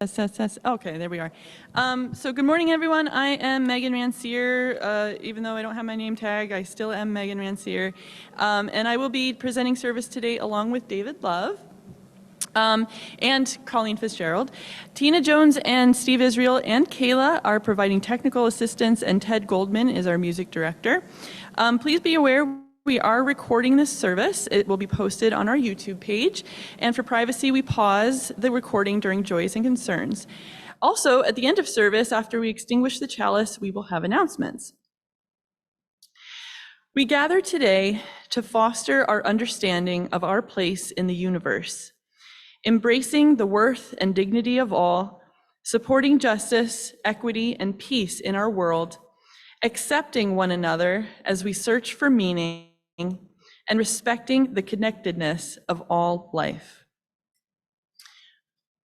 Okay, there we are. So good morning, everyone. I am Megan Rancier. Even though I don't have my name tag, I still am Megan Rancier. And I will be presenting service today along with David Love and Colleen Fitzgerald. Tina Jones and Steve Israel and Kayla are providing technical assistance, and Ted Goldman is our music director. Please be aware we are recording this service. It will be posted on our YouTube page. And for privacy, we pause the recording during joys and concerns. Also, at the end of service, after we extinguish the chalice, we will have announcements. We gather today to foster our understanding of our place in the universe, embracing the worth and dignity of all, supporting justice, equity, and peace in our world, accepting one another as we search for meaning, and respecting the connectedness of all life.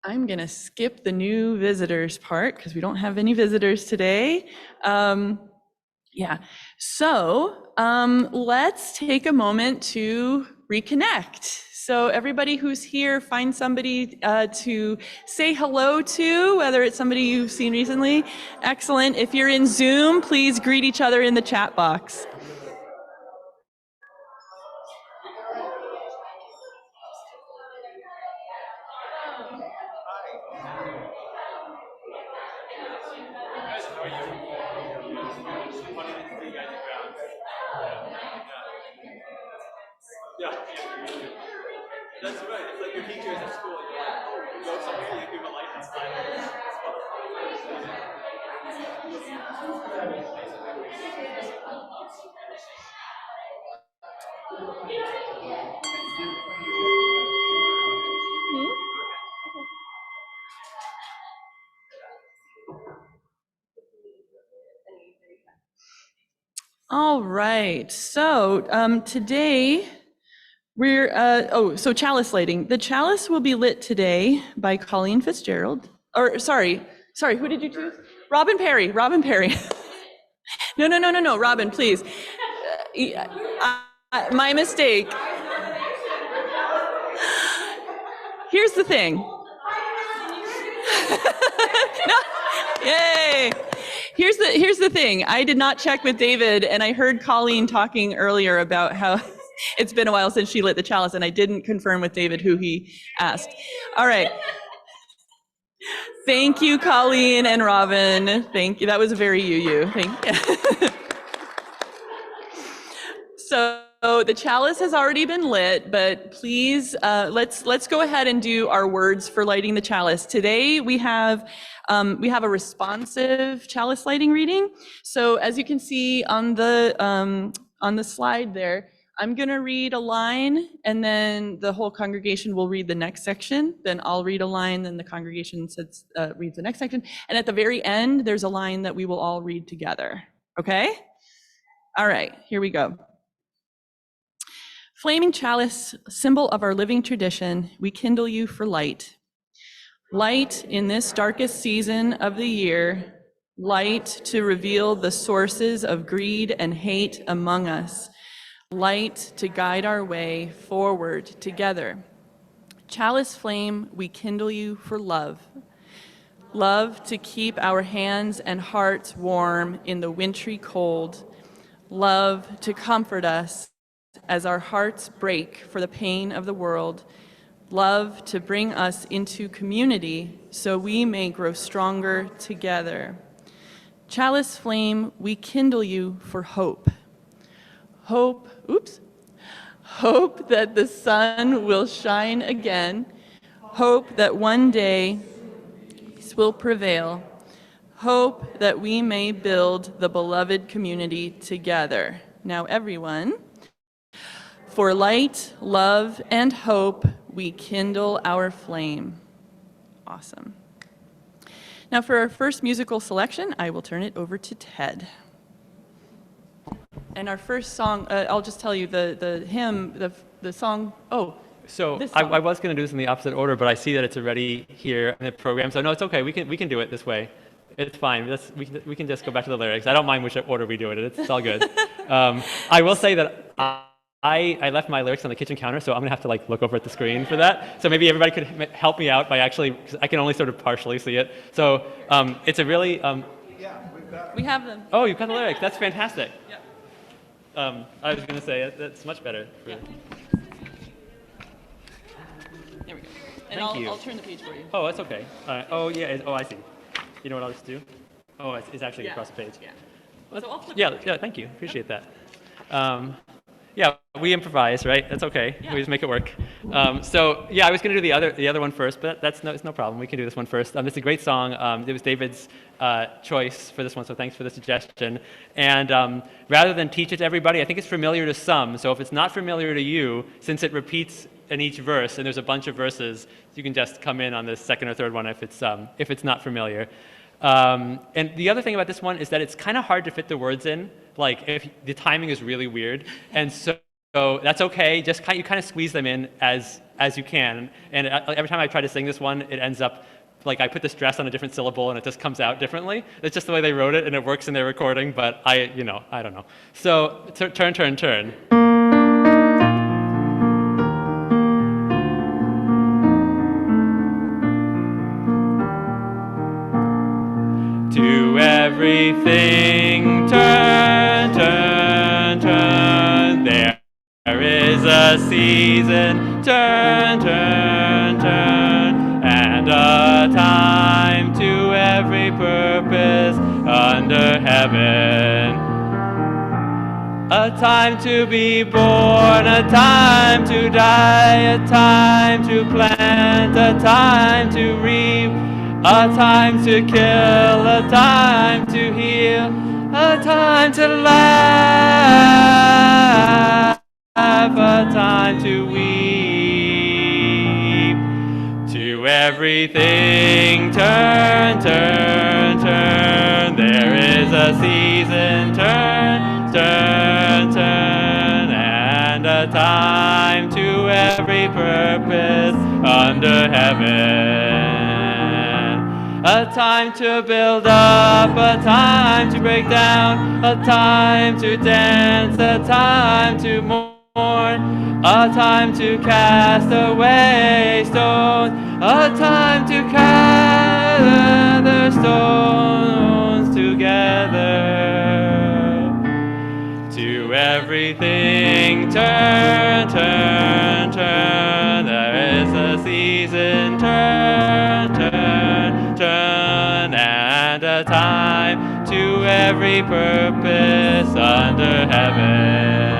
I'm going to skip the new visitors part because we don't have any visitors today. So let's take a moment to reconnect. So everybody who's here, find somebody to say hello to, whether it's somebody you've seen recently. Excellent. If you're in Zoom, please greet each other in the chat box. Yeah, that's right. It's like your teachers at school. You're like, oh, you go somewhere, you give a light outside. All right, so today we're, so chalice lighting. The chalice will be lit today by Colleen Fitzgerald, or sorry, who did you choose? Robin Perry. No, Robin, please. My mistake. Here's the thing. No. Yay. Here's the thing. I did not check with David, and I heard Colleen talking earlier about how it's been a while since she lit the chalice, and I didn't confirm with David who he asked. All right. Thank you, Colleen and Robin. Thank you. That was very you. Thank you. So the chalice has already been lit, but please let's go ahead and do our words for lighting the chalice. Today we have a responsive chalice lighting reading. So as you can see on the slide there, I'm going to read a line, and then the whole congregation will read the next section. Then I'll read a line, then the congregation reads the next section. And at the very end, there's a line that we will all read together. Okay? All right, here we go. Flaming chalice, symbol of our living tradition, we kindle you for light. Light in this darkest season of the year, light to reveal the sources of greed and hate among us, light to guide our way forward together. Chalice flame, we kindle you for love. Love to keep our hands and hearts warm in the wintry cold. Love to comfort us as our hearts break for the pain of the world. Love to bring us into community so we may grow stronger together. Chalice flame, we kindle you for hope. Hope that the sun will shine again. Hope that one day peace will prevail. Hope that we may build the beloved community together. Now everyone, for light, love, and hope, we kindle our flame. Awesome. Now for our first musical selection, I will turn it over to Ted. And our first song, I'll just tell you the hymn, the song, So I was going to do this in the opposite order, but I see that it's already here in the program. So no, it's okay. We can do it this way. It's fine. We can just go back to the lyrics. I don't mind which order we do it. It's all good. I will say that I left my lyrics on the kitchen counter, so I'm gonna have to like look over at the screen for that. So maybe everybody could help me out by actually, because I can only sort of partially see it. So it's a really. We have them. Oh, you've got the lyrics. That's fantastic. Yeah. I was gonna say that's much better. Yeah. There we go. And Thank you. I'll turn the page for you. Oh, that's okay. Oh yeah. Oh, I see. You know what I'll just do? Oh, it's actually Yeah. across the page. Yeah. So I'll flip Yeah. it. Yeah. Thank you. Appreciate that. Yeah, we improvise, right? That's okay. Yeah. We just make it work. So yeah, I was going to do the other one first, but it's no problem. We can do this one first. It's a great song. It was David's choice for this one, so thanks for the suggestion. And rather than teach it to everybody, I think it's familiar to some. So if it's not familiar to you, since it repeats in each verse, and there's a bunch of verses, you can just come in on the second or third one if it's not familiar. And the other thing about this one is that it's kind of hard to fit the words in. Like, if the timing is really weird, and so that's okay. Just you kind of squeeze them in as you can. And every time I try to sing this one, it ends up like I put the stress on a different syllable, and it just comes out differently. It's just the way they wrote it, and it works in their recording. But I don't know. So turn, turn, turn. To everything turn, turn, turn. There is a season, turn, turn, turn. And a time to every purpose under heaven. A time to be born, a time to die, a time to plant, a time to reap. A time to kill, a time to heal, a time to laugh, a time to weep. To everything turn, turn, turn. There is a season, turn, turn, turn. And a time to every purpose under heaven. A time to build up, a time to break down, a time to dance, a time to mourn, a time to cast away stones, a time to gather stones together. To everything turn, turn, turn. There is a season, turn, turn, turn. And a time to every purpose under heaven.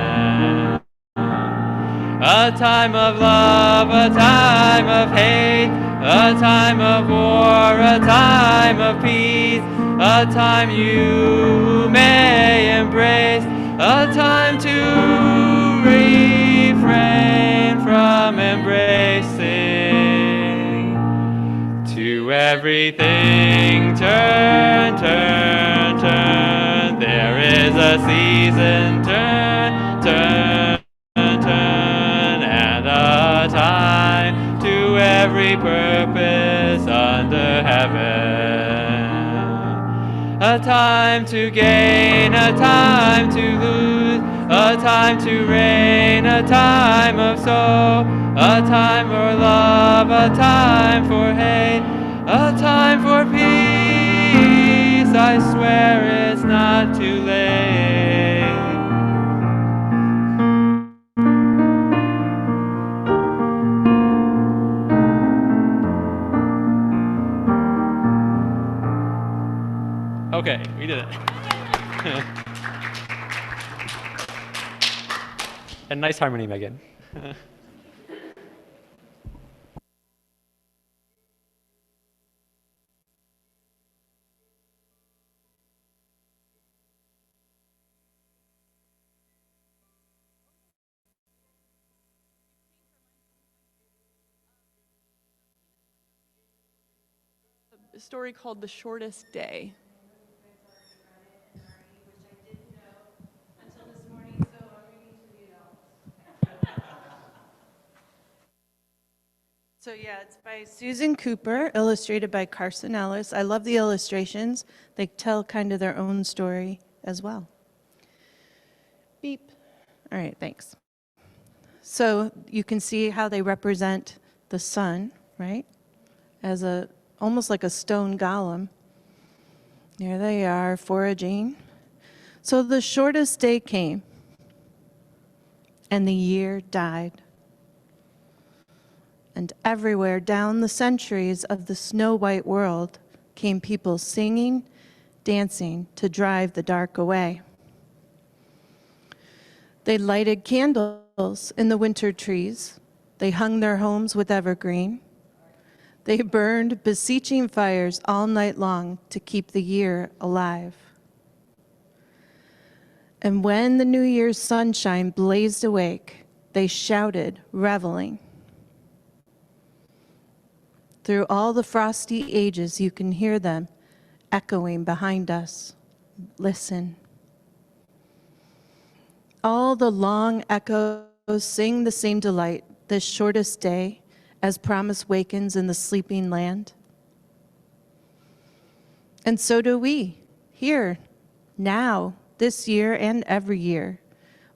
A time of love, a time of hate, a time of war, a time of peace, a time you may embrace, a time to refrain from embracing. To everything turn, turn, turn. There is a season, turn, turn, turn. And a time to every purpose under heaven. A time to gain, a time to lose, a time to reign, a time of soul, a time for love, a time for hate, a time for peace. I swear it's not too late. Okay, we did it. And nice harmony, Megan. A story called The Shortest Day. So yeah, it's by Susan Cooper, illustrated by Carson Ellis. I love the illustrations. They tell kind of their own story as well. Beep. All right, thanks. So you can see how they represent the sun, right? As almost like a stone golem. There they are, foraging. So the shortest day came, and the year died. And everywhere down the centuries of the snow-white world came people singing, dancing to drive the dark away. They lighted candles in the winter trees. They hung their homes with evergreen. They burned beseeching fires all night long to keep the year alive. And when the New Year's sunshine blazed awake, they shouted, reveling. Through all the frosty ages, you can hear them echoing behind us. Listen. All the long echoes sing the same delight, this shortest day, as promise wakens in the sleeping land. And so do we, here, now, this year and every year.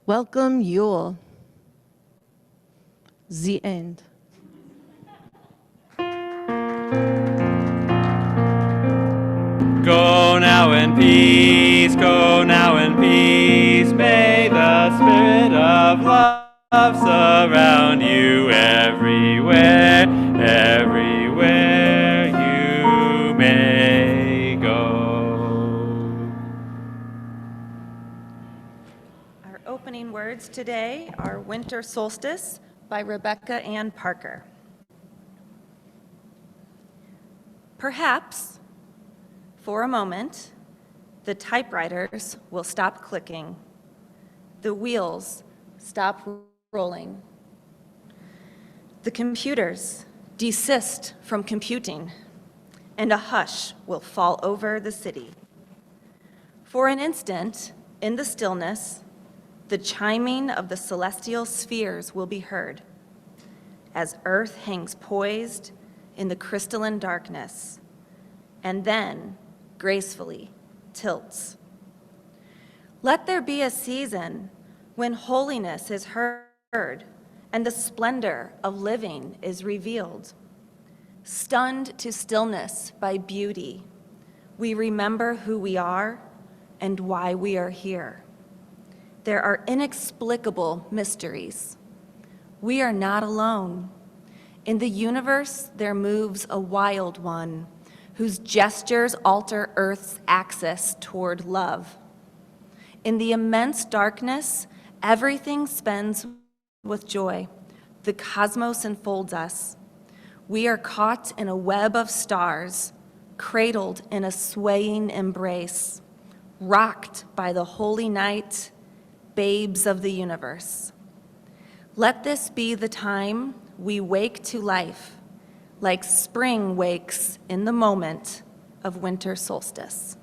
Welcome Yule. The end. Go now in peace, go now in peace. May the spirit of love surround you everywhere, everywhere you may go. Our opening words today are Winter Solstice by Rebecca Ann Parker. Perhaps, for a moment, the typewriters will stop clicking. The wheels stop rolling. The computers desist from computing, and a hush will fall over the city. For an instant, in the stillness, the chiming of the celestial spheres will be heard as Earth hangs poised in the crystalline darkness, and then gracefully tilts. Let there be a season when holiness is heard and the splendor of living is revealed. Stunned to stillness by beauty, we remember who we are and why we are here. There are inexplicable mysteries. We are not alone. In the universe, there moves a wild one whose gestures alter Earth's axis toward love. In the immense darkness, everything spins with joy. The cosmos enfolds us. We are caught in a web of stars, cradled in a swaying embrace, rocked by the holy night, babes of the universe. Let this be the time we wake to life, like spring wakes in the moment of winter solstice.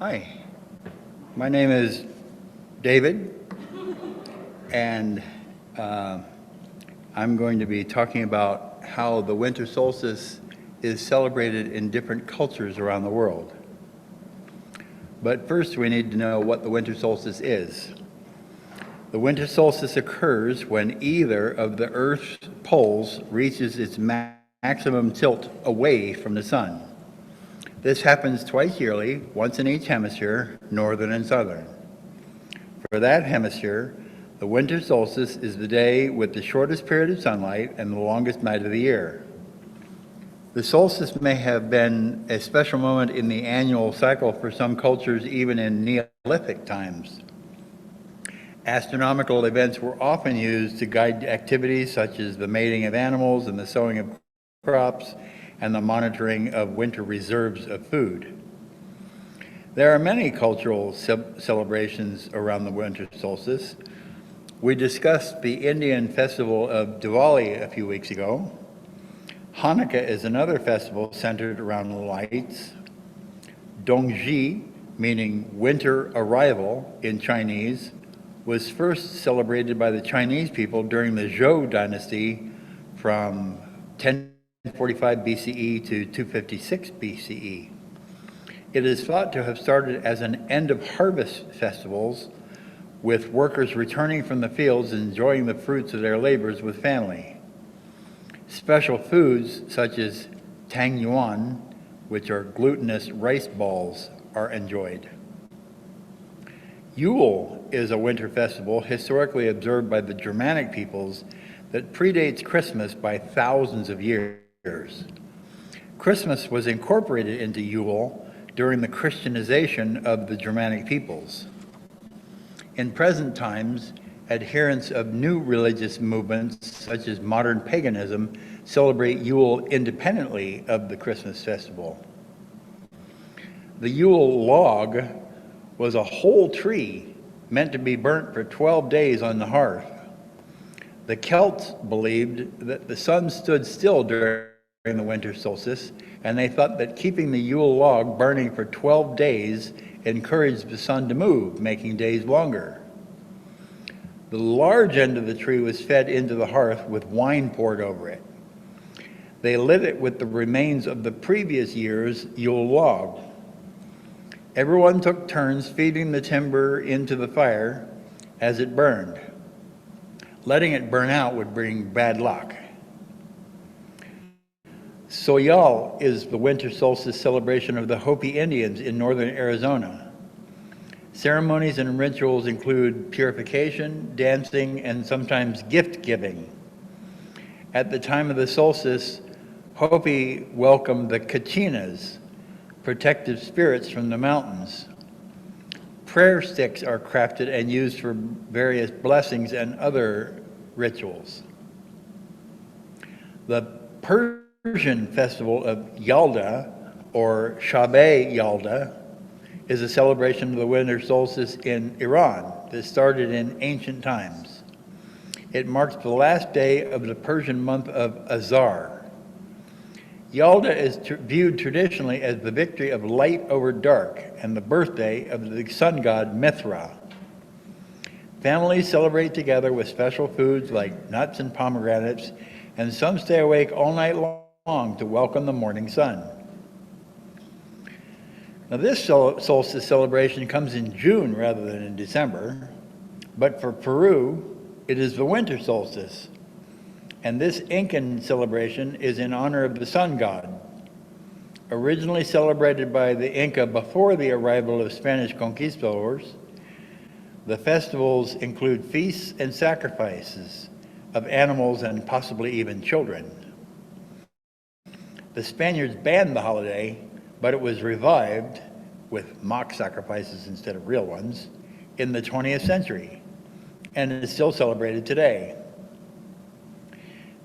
Hi, my name is David, and I'm going to be talking about how the winter solstice is celebrated in different cultures around the world. But first we need to know what the winter solstice is. The winter solstice occurs when either of the Earth's poles reaches its maximum tilt away from the sun. This happens twice yearly, once in each hemisphere, northern and southern. For that hemisphere, the winter solstice is the day with the shortest period of sunlight and the longest night of the year. The solstice may have been a special moment in the annual cycle for some cultures, even in Neolithic times. Astronomical events were often used to guide activities such as the mating of animals and the sowing of crops and the monitoring of winter reserves of food. There are many cultural celebrations around the winter solstice. We discussed the Indian festival of Diwali a few weeks ago. Hanukkah is another festival centered around lights. Dongzhi, meaning winter arrival in Chinese, was first celebrated by the Chinese people during the Zhou dynasty from 10 1045 BCE to 256 BCE. It is thought to have started as an end of harvest festivals, with workers returning from the fields and enjoying the fruits of their labors with family. Special foods such as tang yuan, which are glutinous rice balls, are enjoyed. Yule is a winter festival historically observed by the Germanic peoples that predates Christmas by thousands of years. Christmas was incorporated into Yule during the Christianization of the Germanic peoples. In present times, adherents of new religious movements, such as modern paganism, celebrate Yule independently of the Christmas festival. The Yule log was a whole tree meant to be burnt for 12 days on the hearth. The Celts believed that the sun stood still during the winter solstice, and they thought that keeping the Yule log burning for 12 days encouraged the sun to move, making days longer. The large end of the tree was fed into the hearth with wine poured over it. They lit it with the remains of the previous year's Yule log. Everyone took turns feeding the timber into the fire as it burned. Letting it burn out would bring bad luck. Soyal is the winter solstice celebration of the Hopi Indians in northern Arizona. Ceremonies and rituals include purification, dancing, and sometimes gift giving. At the time of the solstice, Hopi welcome the Kachinas, protective spirits from the mountains. Prayer sticks are crafted and used for various blessings and other rituals. The Persian festival of Yalda, or Shab-e Yalda, is a celebration of the winter solstice in Iran that started in ancient times. It marks the last day of the Persian month of Azar. Yalda is viewed traditionally as the victory of light over dark and the birthday of the sun god Mithra. Families celebrate together with special foods like nuts and pomegranates, and some stay awake all night long to welcome the morning sun. Now, this solstice celebration comes in June rather than in December, but for Peru, it is the winter solstice. And this Incan celebration is in honor of the sun god. Originally celebrated by the Inca before the arrival of Spanish conquistadors, the festivals include feasts and sacrifices of animals and possibly even children. The Spaniards banned the holiday, but it was revived, with mock sacrifices instead of real ones, in the 20th century, and is still celebrated today.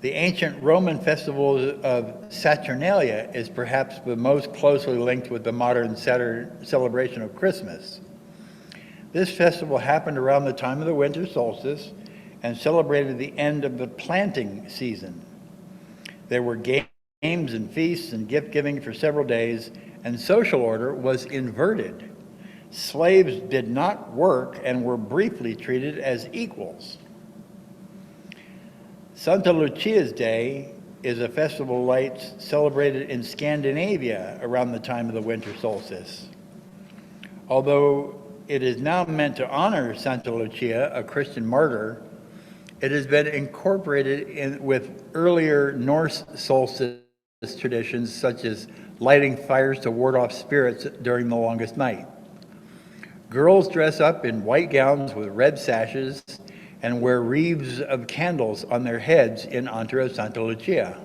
The ancient Roman festival of Saturnalia is perhaps the most closely linked with the modern celebration of Christmas. This festival happened around the time of the winter solstice and celebrated the end of the planting season. There were games and feasts and gift-giving for several days, and social order was inverted. Slaves did not work and were briefly treated as equals. Santa Lucia's Day is a festival of lights celebrated in Scandinavia around the time of the winter solstice. Although it is now meant to honor Santa Lucia, a Christian martyr, it has been incorporated with earlier Norse solstice traditions, such as lighting fires to ward off spirits during the longest night. Girls dress up in white gowns with red sashes and wear wreaths of candles on their heads in honor of Santa Lucia.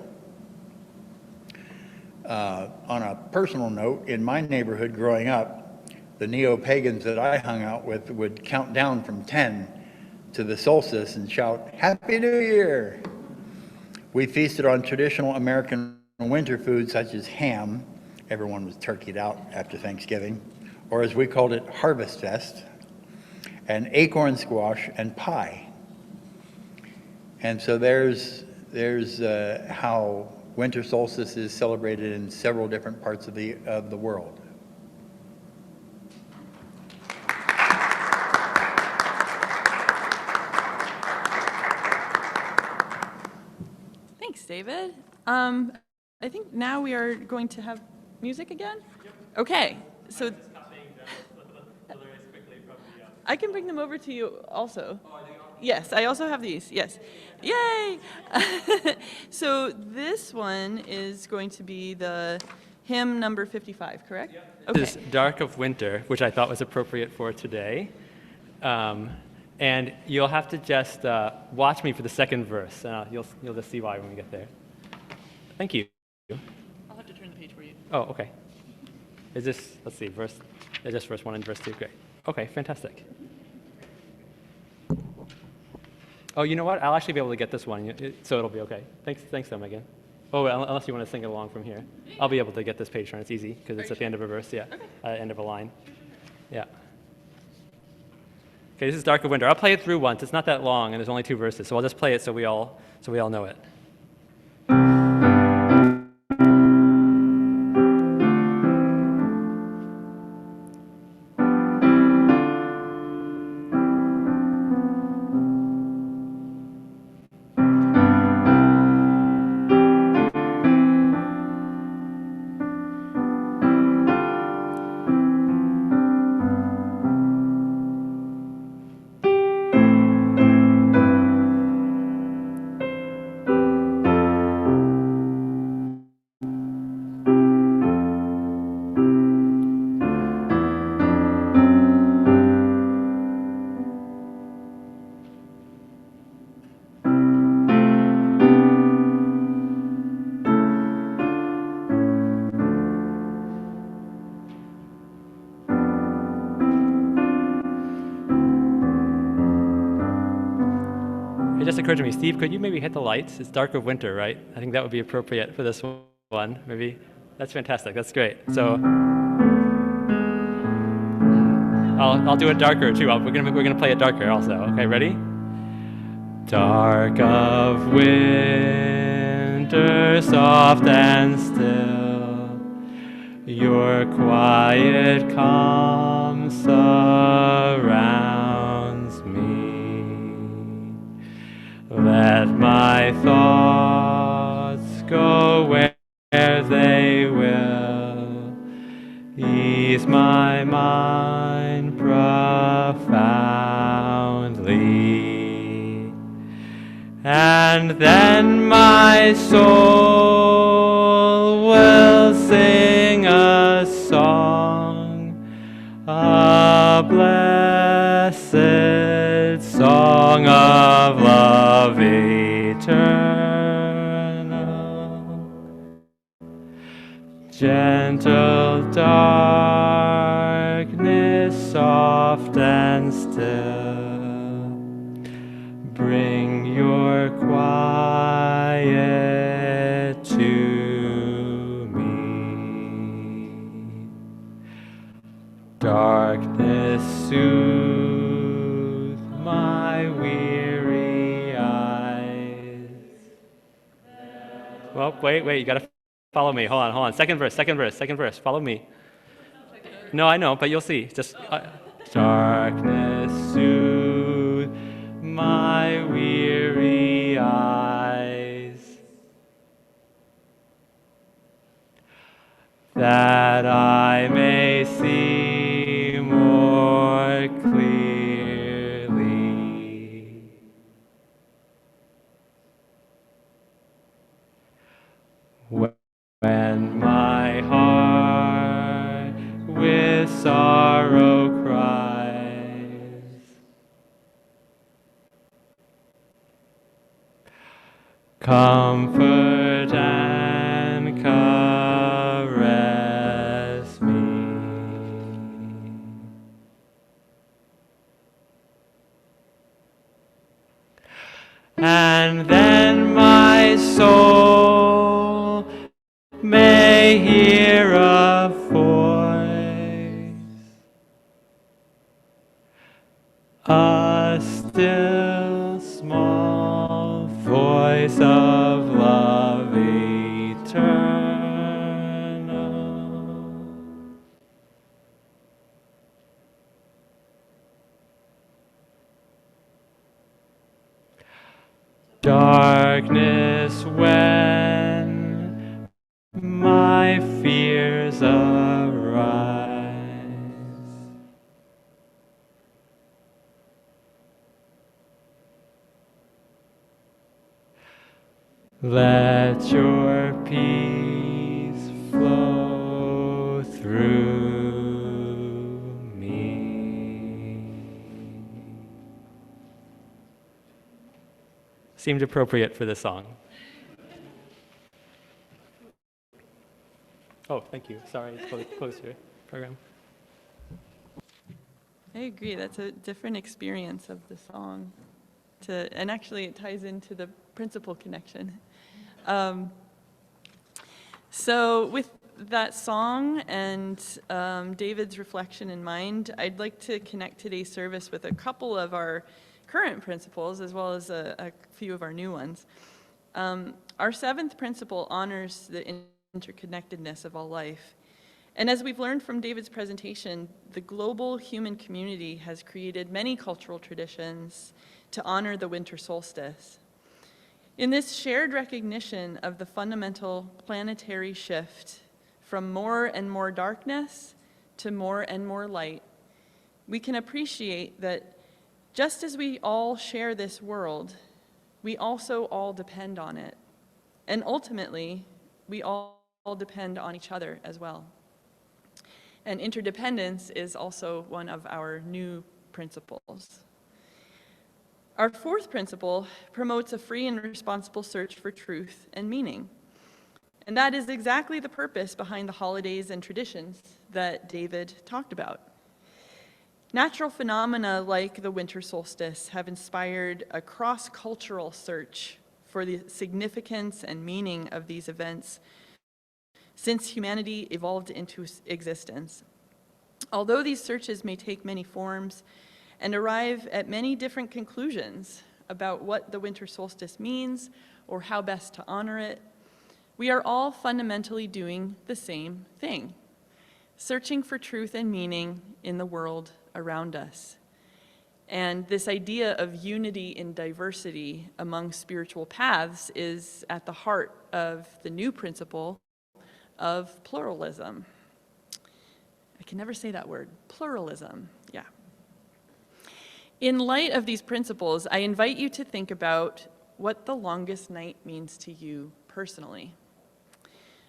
On a personal note, in my neighborhood growing up, the neo-pagans that I hung out with would count down from 10 to the solstice and shout, "Happy New Year!" We feasted on traditional American winter foods such as ham. Everyone was turkeyed out after Thanksgiving, or as we called it, Harvest Fest, and acorn squash and pie. And so there's how winter solstice is celebrated in several different parts of the world. Thanks, David. I think now we are going to have music again? Okay, so I can bring them over to you also. Yes, I also have these, yes. Yay! So this one is going to be the hymn number 55, correct? This Okay. is Dark of Winter, which I thought was appropriate for today. And you'll have to just watch me for the second verse, and you'll just see why when we get there. Thank you. I'll have to turn the page for you. Oh, okay. Is this, let's see, just verse 1 and verse 2? Great. Okay, fantastic. Oh, you know what? I'll actually be able to get this one, so it'll be okay. Thanks, though, Megan. Oh, well, unless you want to sing it along from here. I'll be able to get this page turn. It's easy, because it's at the end of a verse, yeah. End of a line. Yeah. Okay, this is Dark of Winter. I'll play it through once. It's not that long, and there's only 2 verses, so I'll just play it so we all know it. It just occurred to me, Steve, could you maybe hit the lights? It's Dark of Winter, right? I think that would be appropriate for this one. Maybe. That's fantastic. That's great. So I'll do it darker too. We're gonna play it darker also. Okay, ready? Dark of winter, soft and still, your quiet calm surrounds me. Let my thoughts go where they will, ease my mind profoundly. And then my soul will sing a song, a blessed song of love eternal. Gentle darkness, soft and still, bring your quiet to me. Darkness, soothe my weary eyes. Well, wait, you gotta follow me. Hold on. Second verse. Follow me. No, I know, but you'll see. Just darkness, soothe my weary eyes, that I may see more clearly. When my heart with sorrow cries, comfort and caress me. And then my soul may hear a voice, a still small voice of love eternal. Darkness when Let your peace flow through me. Seemed appropriate for this song. Oh, thank you. Sorry, it's closer program. I agree. That's a different experience of the song. And actually, it ties into the principle connection. So with that song and David's reflection in mind, I'd like to connect today's service with a couple of our current principles, as well as a few of our new ones. Our seventh principle honors the interconnectedness of all life. And as we've learned from David's presentation, the global human community has created many cultural traditions to honor the winter solstice. In this shared recognition of the fundamental planetary shift from more and more darkness to more and more light, we can appreciate that just as we all share this world, we also all depend on it. And ultimately, we all depend on each other as well. And interdependence is also one of our new principles. Our fourth principle promotes a free and responsible search for truth and meaning. And that is exactly the purpose behind the holidays and traditions that David talked about. Natural phenomena like the winter solstice have inspired a cross-cultural search for the significance and meaning of these events since humanity evolved into existence. Although these searches may take many forms and arrive at many different conclusions about what the winter solstice means or how best to honor it, we are all fundamentally doing the same thing, searching for truth and meaning in the world around us. And this idea of unity in diversity among spiritual paths is at the heart of the new principle of pluralism. I can never say that word, pluralism, yeah. In light of these principles, I invite you to think about what the longest night means to you personally.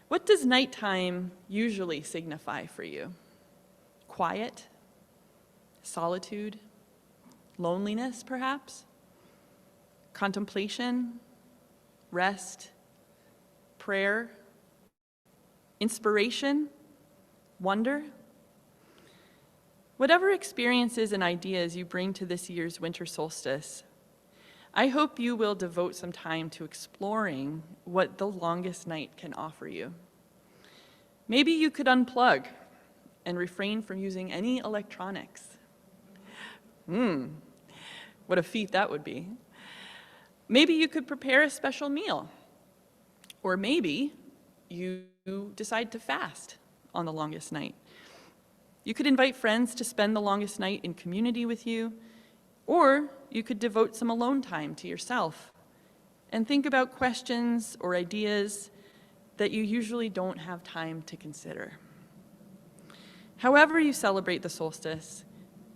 What does nighttime usually signify for you? Quiet? Solitude? Loneliness, perhaps? Contemplation? Rest? Prayer? Inspiration? Wonder? Whatever experiences and ideas you bring to this year's winter solstice, I hope you will devote some time to exploring what the longest night can offer you. Maybe you could unplug and refrain from using any electronics. What a feat that would be. Maybe you could prepare a special meal. Or maybe you decide to fast on the longest night. You could invite friends to spend the longest night in community with you, or you could devote some alone time to yourself and think about questions or ideas that you usually don't have time to consider. However you celebrate the solstice,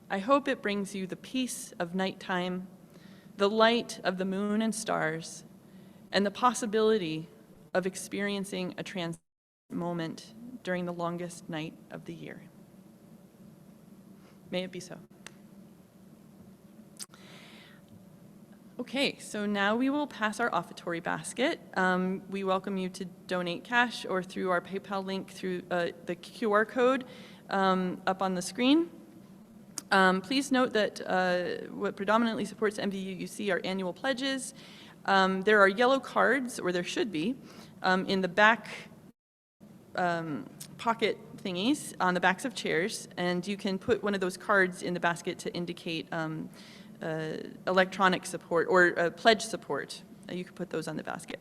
I hope it brings you the peace of nighttime, the light of the moon and stars, and the possibility of experiencing a transcendent moment during the longest night of the year. May it be so. Okay, so now we will pass our offertory basket. We welcome you to donate cash or through our PayPal link through the QR code up on the screen. Please note that what predominantly supports MVUUC are annual pledges. There are yellow cards, or there should be, in the back pocket thingies on the backs of chairs, and you can put one of those cards in the basket to indicate electronic support or pledge support. You can put those on the basket.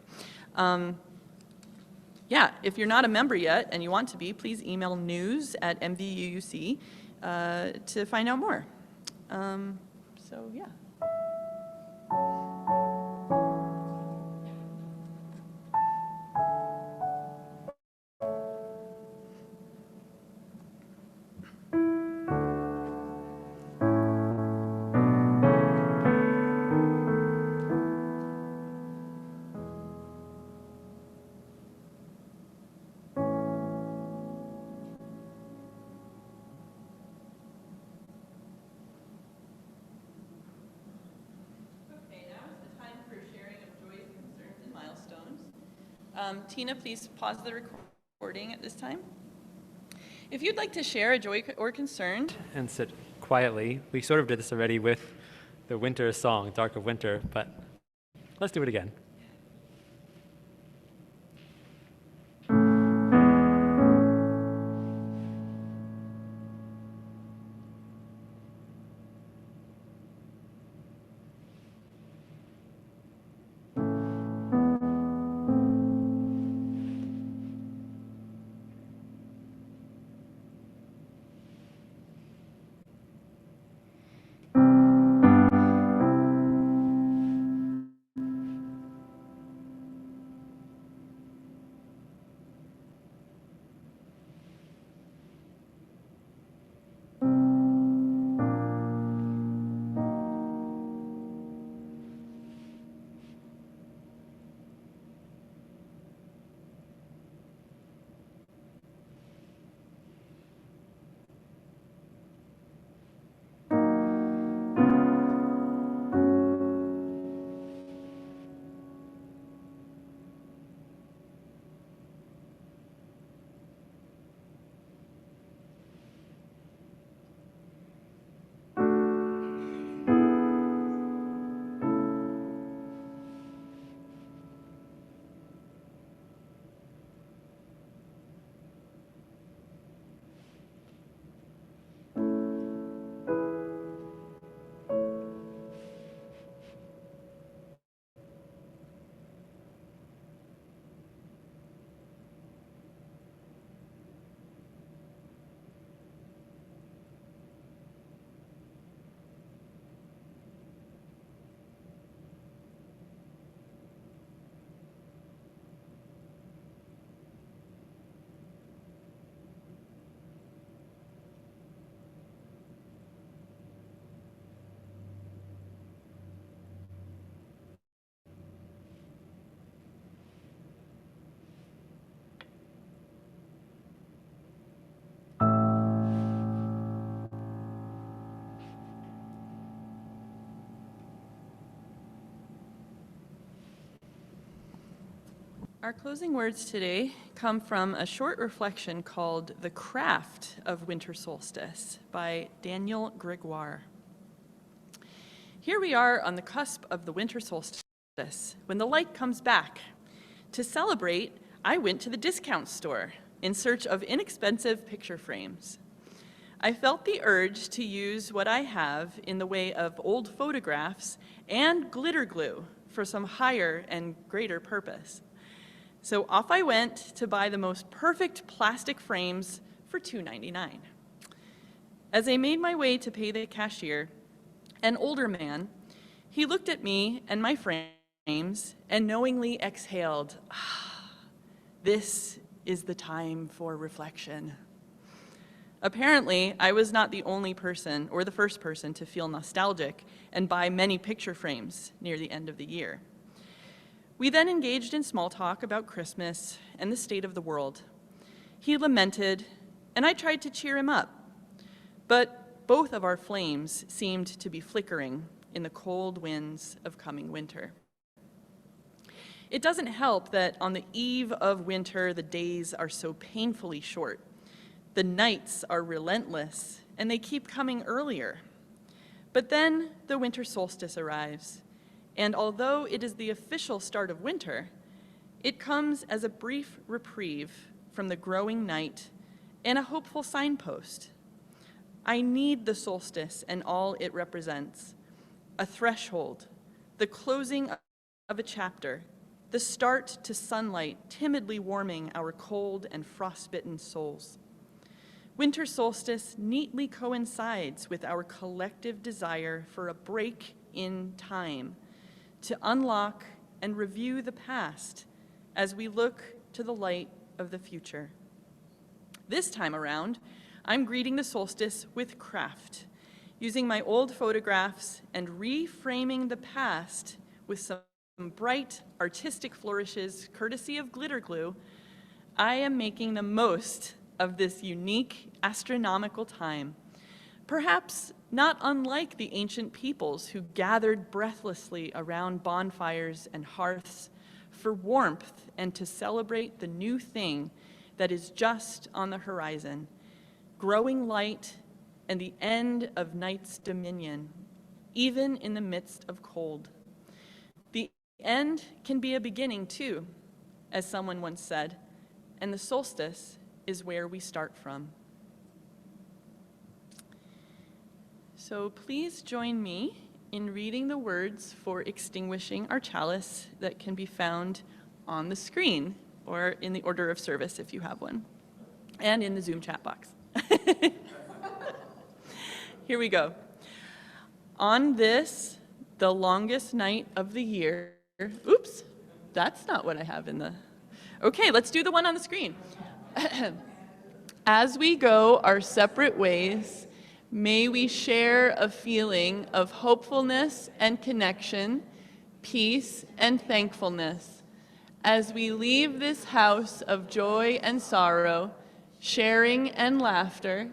Yeah, if you're not a member yet and you want to be, please email news@mvuuc to find out more. So yeah. Tina, please pause the recording at this time. If you'd like to share a joy or concern, And sit quietly. We sort of did this already with the winter song, Dark of Winter, but let's do it again. our closing words today come from a short reflection called The Craft of Winter Solstice by Daniel Gregoire. Here we are on the cusp of the winter solstice, when the light comes back. To celebrate, I went to the discount store in search of inexpensive picture frames. I felt the urge to use what I have in the way of old photographs and glitter glue for some higher and greater purpose. So off I went to buy the most perfect plastic frames for $2.99. As I made my way to pay the cashier, an older man, he looked at me and my frames and knowingly exhaled, "Ah, this is the time for reflection." Apparently, I was not the only person or the first person to feel nostalgic and buy many picture frames near the end of the year. We then engaged in small talk about Christmas and the state of the world. He lamented, and I tried to cheer him up, but both of our flames seemed to be flickering in the cold winds of coming winter. It doesn't help that on the eve of winter, the days are so painfully short. The nights are relentless, and they keep coming earlier. But then the winter solstice arrives, and although it is the official start of winter, it comes as a brief reprieve from the growing night and a hopeful signpost. I need the solstice and all it represents: a threshold, the closing of a chapter, the start to sunlight timidly warming our cold and frostbitten souls. Winter solstice neatly coincides with our collective desire for a break in time, to unlock and review the past as we look to the light of the future. This time around, I'm greeting the solstice with craft, using my old photographs and reframing the past with some bright artistic flourishes courtesy of glitter glue. I am making the most of this unique astronomical time, perhaps not unlike the ancient peoples who gathered breathlessly around bonfires and hearths, for warmth and to celebrate the new thing that is just on the horizon, growing light and the end of night's dominion, even in the midst of cold. The end can be a beginning too, as someone once said, and the solstice is where we start from. So please join me in reading the words for extinguishing our chalice that can be found on the screen or in the order of service if you have one, and in the Zoom chat box. Here we go. On this, the longest night of the year, oops, that's not what I have in the, okay, let's do the one on the screen. As we go our separate ways, may we share a feeling of hopefulness and connection, peace and thankfulness. As we leave this house of joy and sorrow, sharing and laughter,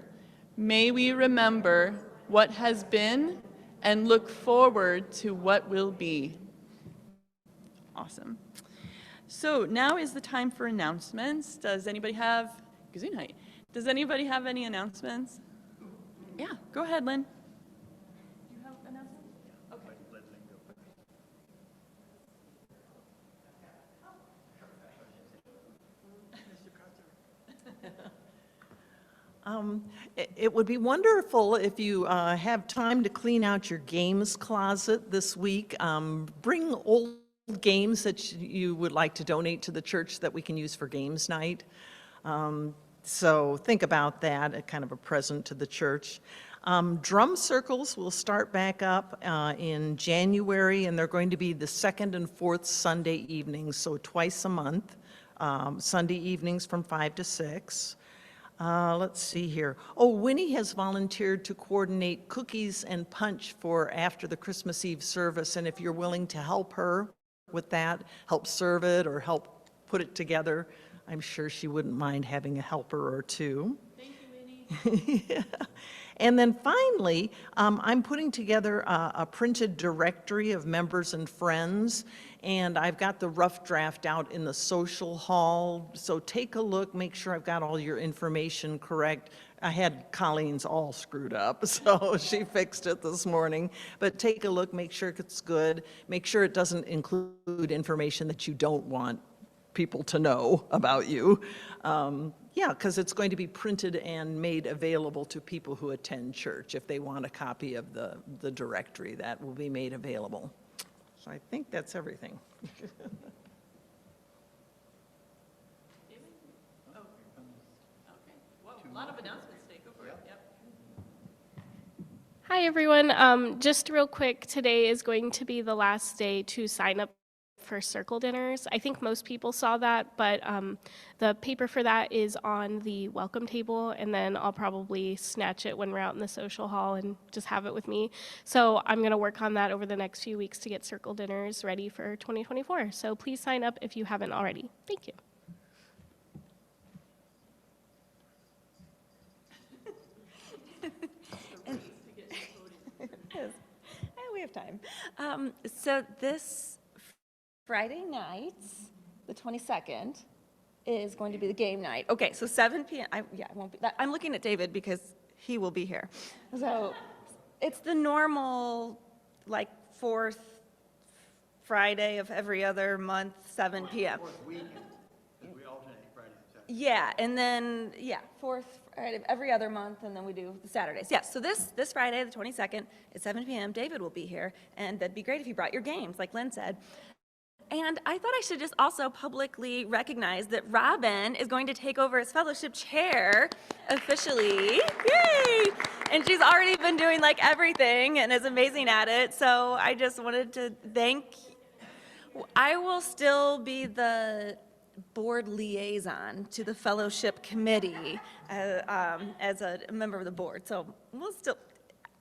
may we remember what has been and look forward to what will be. Awesome. So now is the time for announcements. Does anybody have, Gesundheit. Does anybody have any announcements? Yeah, go ahead, Lynn. Do you have announcements? Okay. It would be wonderful if you have time to clean out your games closet this week. Bring old games that you would like to donate to the church that we can use for games night. So think about that, a kind of a present to the church. Drum circles will start back up in January, and they're going to be the second and fourth Sunday evenings, so twice a month, Sunday evenings from 5 to 6. Let's see here. Oh, Winnie has volunteered to coordinate cookies and punch for after the Christmas Eve service, and if you're willing to help her with that, help serve it or help put it together, I'm sure she wouldn't mind having a helper or two. Thank you, Winnie. Yeah. And then finally, I'm putting together a printed directory of members and friends, and I've got the rough draft out in the social hall. So take a look, make sure I've got all your information correct. I had Colleen's all screwed up, so she fixed it this morning. But take a look, make sure it's good, make sure it doesn't include information that you don't want people to know about you. Yeah, because it's going to be printed and made available to people who attend church. If they want a copy of the directory, that will be made available. So I think that's everything. Whoa, a lot of announcements today. Go for it. Yep. Hi, everyone. Just real quick, today is going to be the last day to sign up for circle dinners. I think most people saw that, but the paper for that is on the welcome table, and then I'll probably snatch it when we're out in the social hall and just have it with me. So I'm going to work on that over the next few weeks to get circle dinners ready for 2024. So please sign up if you haven't already. Thank you. We have time. So this Friday night, the 22nd, is going to be the game night. Okay, so 7 p.m. I won't be. I'm looking at David because he will be here. So it's the normal, like, fourth Friday of every other month, 7 p.m. Fourth weekend, because we alternate Friday and Saturday. Yeah, and then, fourth Friday of every other month, and then we do the Saturdays. Yes, so this Friday, the 22nd, at 7 p.m., David will be here, and that'd be great if you brought your games, like Lynn said. And I thought I should just also publicly recognize that Robin is going to take over as fellowship chair officially. Yay! And she's already been doing like everything and is amazing at it. So I just wanted to I will still be the board liaison to the fellowship committee as a member of the board. So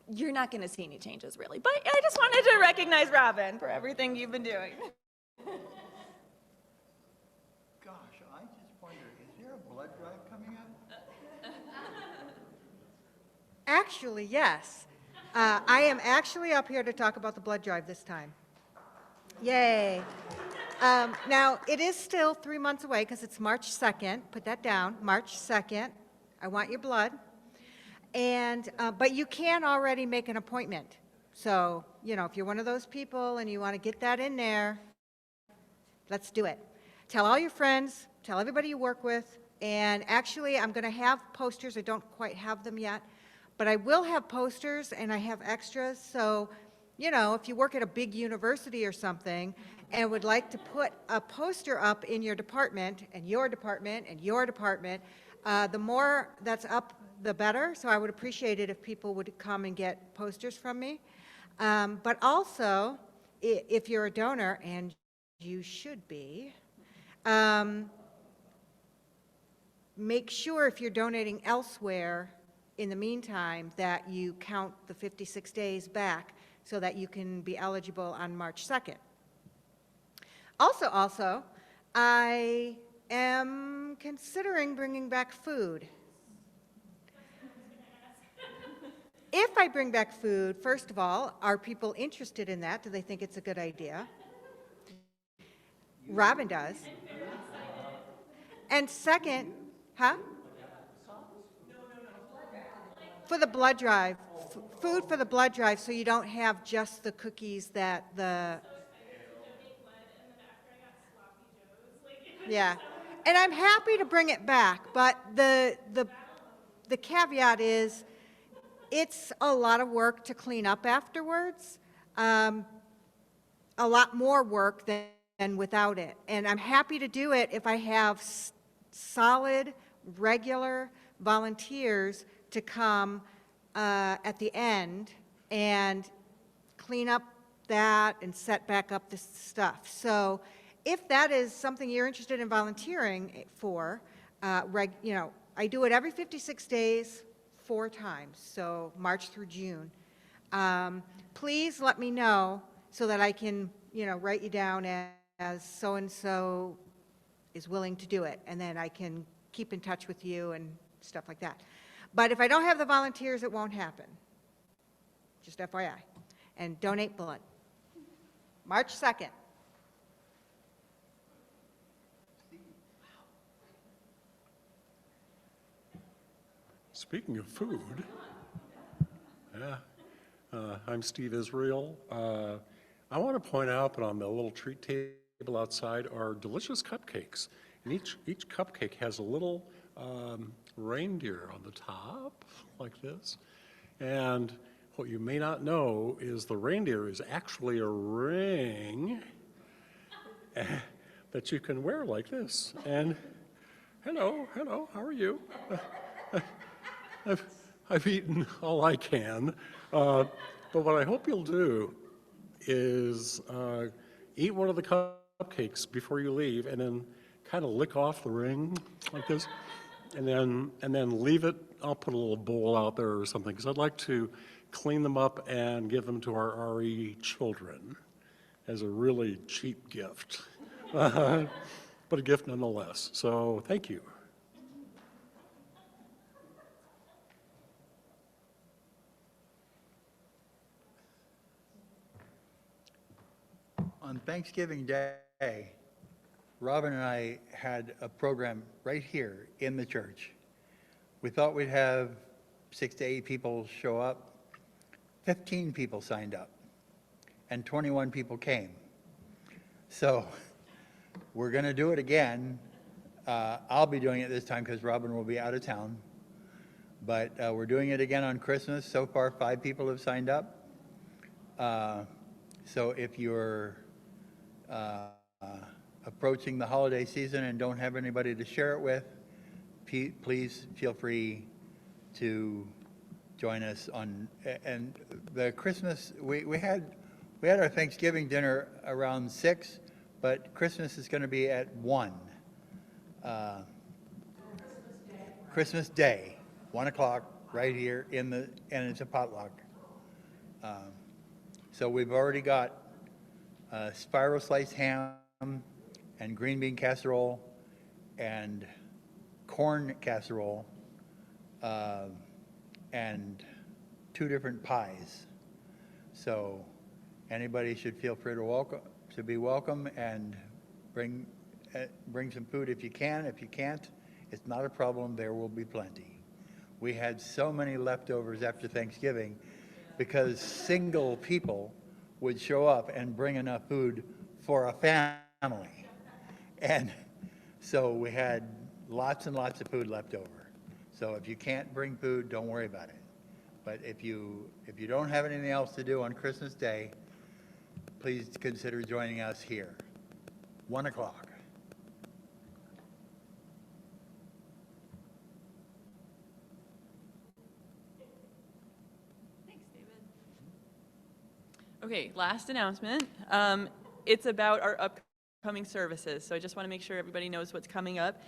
you're not going to see any changes really. But I just wanted to recognize Robin for everything you've been doing. Gosh, I just wonder, is there a blood drive coming up? Actually, yes. I am actually up here to talk about the blood drive this time. Yay. Now, it is still 3 months away because it's March 2nd. Put that down, March 2nd. I want your blood. And, but you can already make an appointment. So, you know, if you're one of those people and you want to get that in there, let's do it. Tell all your friends, tell everybody you work with, and actually I'm going to have posters. I don't quite have them yet, but I will have posters and I have extras. So, you know, if you work at a big university or something and would like to put a poster up in your department and your department and your department, the more that's up, the better. So I would appreciate it if people would come and get posters from me. But also, if you're a donor, and you should be, make sure if you're donating elsewhere in the meantime that you count the 56 days back so that you can be eligible on March 2nd. Also, I am considering bringing back food. If I bring back food, first of all, are people interested in that? Do they think it's a good idea? Robin does. And second, huh? For the blood drive. Food for the blood drive, so you don't have just the cookies that the... Yeah. And I'm happy to bring it back, but the caveat is it's a lot of work to clean up afterwards, a lot more work than without it. And I'm happy to do it if I have solid, regular volunteers to come at the end and clean up that and set back up the stuff. So if that is something you're interested in volunteering for, you know, I do it every 56 days, 4 times, so March through June. Please let me know so that I can, you know, write you down as so-and-so is willing to do it, and then I can keep in touch with you and stuff like that. But if I don't have the volunteers, it won't happen. Just FYI. And donate blood. March 2nd. Speaking of food, yeah, I'm Steve Israel. I want to point out that on the little treat table outside are delicious cupcakes. And each cupcake has a little reindeer on the top, like this. And what you may not know is the reindeer is actually a ring that you can wear like this. And hello, how are you? I've eaten all I can, but what I hope you'll do is eat one of the cupcakes before you leave, and then kind of lick off the ring like this, and then leave it. I'll put a little bowl out there or something, because I'd like to clean them up and give them to our RE children as a really cheap gift, but a gift nonetheless. So thank you. On Thanksgiving Day, Robin and I had a program right here in the church. We thought we'd have 6 to 8 people show up. 15 people signed up, and 21 people came. So we're going to do it again. I'll be doing it this time because Robin will be out of town. But we're doing it again on Christmas. So far, 5 people have signed up. So if you're approaching the holiday season and don't have anybody to share it with, please feel free to join us on. And the Christmas, we had our Thanksgiving dinner around 6, but Christmas is going to be at 1. Christmas Day, 1 o'clock, right here and it's a potluck. So we've already got spiral sliced ham and green bean casserole and corn casserole and 2 different pies. So anybody should feel free to be welcome, and Bring, bring some food if you can. If you can't, it's not a problem. There will be plenty. We had so many leftovers after Thanksgiving because single people would show up and bring enough food for a family. And so we had lots and lots of food left over. So if you can't bring food, don't worry about it. But if you don't have anything else to do on Christmas Day, please consider joining us here. 1 o'clock. Thanks, David. Okay, last announcement. It's about our upcoming services. So I just want to make sure everybody knows what's coming up.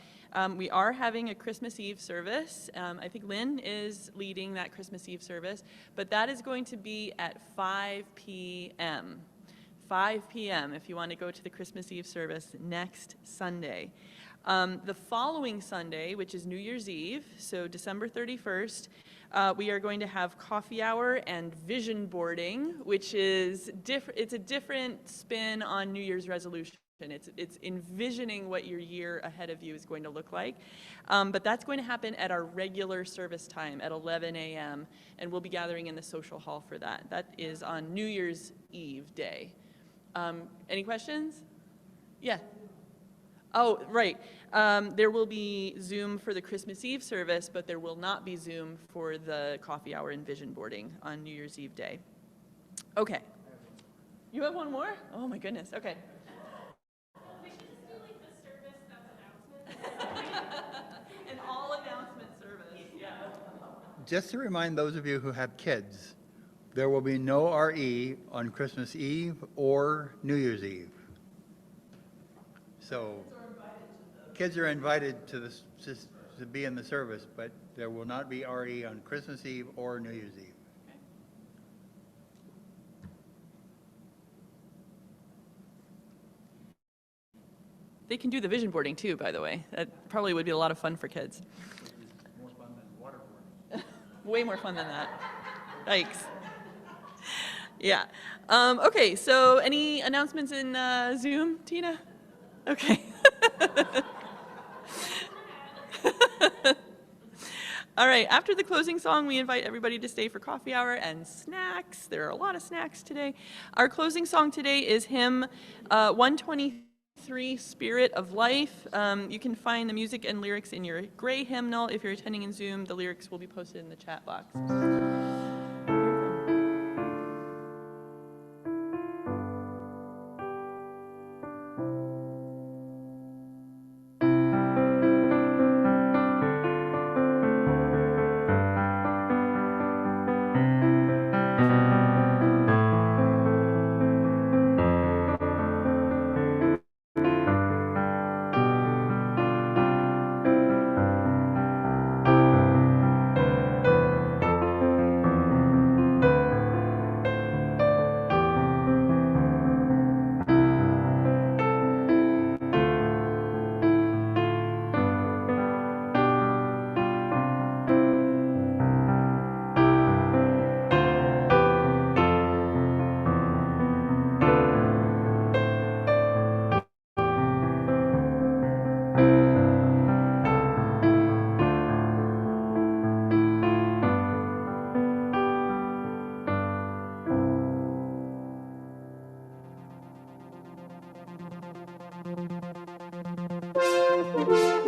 We are having a Christmas Eve service. I think Lynn is leading that Christmas Eve service, but that is going to be at 5 p.m. 5 p.m. if you want to go to the Christmas Eve service next Sunday. The following Sunday, which is New Year's Eve, so December 31st, we are going to have coffee hour and vision boarding, which is it's a different spin on New Year's resolution. It's envisioning what your year ahead of you is going to look like. But that's going to happen at our regular service time at 11 a.m., and we'll be gathering in the social hall for that. That is on New Year's Eve day. Any questions? Yeah. Oh, right. There will be Zoom for the Christmas Eve service, but there will not be Zoom for the coffee hour and vision boarding on New Year's Eve day. Okay. You have one more? Oh my goodness. Okay. We should just do like the service that's announcements. An all announcement service. Yeah. Just to remind those of you who have kids, there will be no RE on Christmas Eve or New Year's Eve. So kids are invited to this to be in the service, but there will not be RE on Christmas Eve or New Year's Eve. They can do the vision boarding too, by the way. That probably would be a lot of fun for kids. More fun than waterboarding. Way more fun than that. Yikes. Yeah. Okay, so any announcements in Zoom, Tina? Okay. All right, after the closing song, we invite everybody to stay for coffee hour and snacks. There are a lot of snacks today. Our closing song today is hymn 123, Spirit of Life. You can find the music and lyrics in your gray hymnal. If you're attending in Zoom, the lyrics will be posted in the chat box. Thank you.